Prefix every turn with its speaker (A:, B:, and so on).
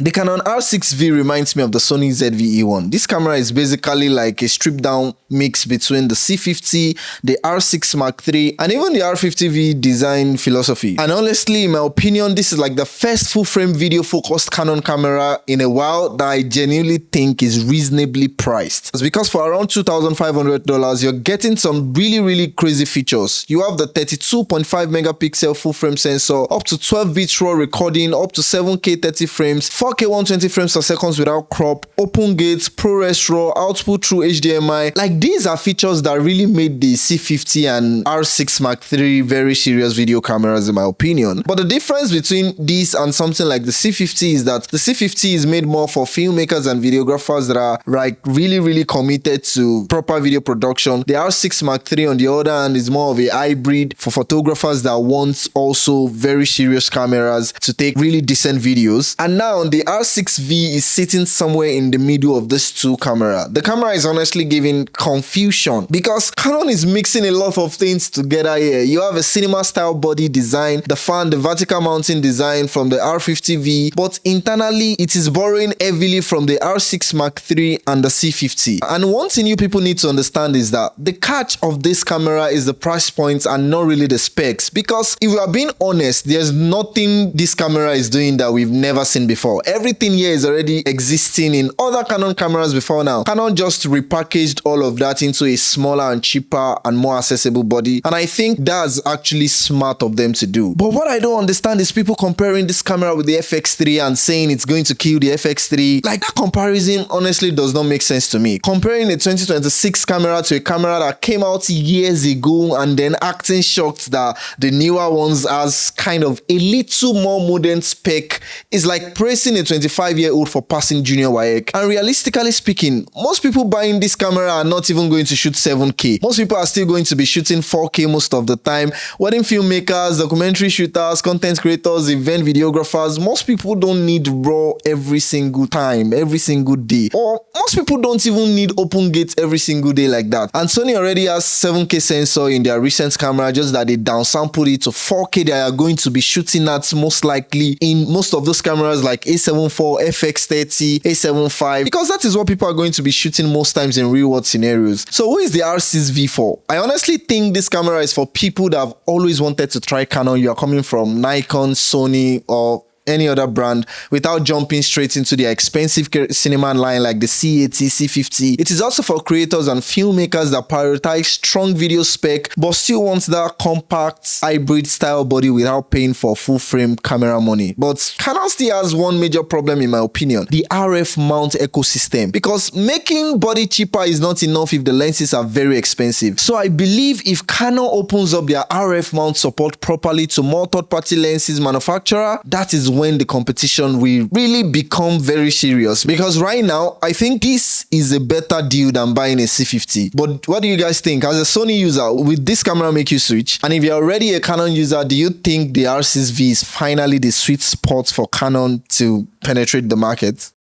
A: The Canon R6V reminds me of the Sony ZV-E1. This camera is basically like a stripped down mix between the C50, the R6 Mark III, and even the R50V design philosophy. And honestly, in my opinion, this is like the first full-frame video-focused Canon camera in a while that I genuinely think is reasonably priced. It's because for around $2,500, you're getting some really crazy features. You have the 32.5 megapixel full-frame sensor, up to 12-bit RAW recording, up to 7K 30 frames, 4K 120 frames per second without crop, open gates, ProRes RAW, output through HDMI. Like, these are features that really made the C50 and R6 Mark III very serious video cameras in my opinion. But the difference between these and something like the C50 is that the C50 is made more for filmmakers and videographers that are like really committed to proper video production. The R6 Mark III on the other hand is more of a hybrid for photographers that want also very serious cameras to take really decent videos. And now the R6V is sitting somewhere in the middle of these two cameras. The camera is honestly giving confusion because Canon is mixing a lot of things together here. You have a cinema style body design, the fan, the vertical mounting design from the R50V, but internally it is borrowing heavily from the R6 Mark III and the C50. And one thing you people need to understand is that the catch of this camera is the price points and not really the specs, because if we are being honest, there's nothing this camera is doing that we've never seen before. Everything here is already existing in other Canon cameras before now. Canon just repackaged all of that into a smaller and cheaper and more accessible body, and I think that's actually smart of them to do. But what I don't understand is people comparing this camera with the FX3 and saying it's going to kill the FX3. Like, that comparison honestly does not make sense to me. Comparing a 2026 camera to a camera that came out years ago and then acting shocked that the newer ones has kind of a little more modern spec is like praising a 25-year-old for passing junior WAEC. And realistically speaking, most people buying this camera are not even going to shoot 7K. Most people are still going to be shooting 4K most of the time. Wedding filmmakers, documentary shooters, content creators, event videographers, most people don't need RAW every single time, every single day. Or most people don't even need open gates every single day like that. And Sony already has 7K sensor in their recent camera, just that they downsampled it to 4K. They are going to be shooting at most likely in most of those cameras like A74, FX30, A75, because that is what people are going to be shooting most times in real world scenarios. So who is the R6V for? I honestly think this camera is for people that have always wanted to try Canon. You are coming from Nikon, Sony, or any other brand without jumping straight into their expensive cinema line like the C80, C50. It is also for creators and filmmakers that prioritize strong video spec but still want that compact hybrid style body without paying for full frame camera money. But Canon still has one major problem in my opinion: the RF mount ecosystem, because making body cheaper is not enough if the lenses are very expensive. So I believe if Canon opens up their RF mount support properly to more third-party lenses manufacturer, that is when the competition will really become very serious. Because right now, I think this is a better deal than buying a C50. But what do you guys think? As a Sony user, will this camera make you switch? And if you're already a Canon user, do you think the R6V is finally the sweet spot for Canon to penetrate the market?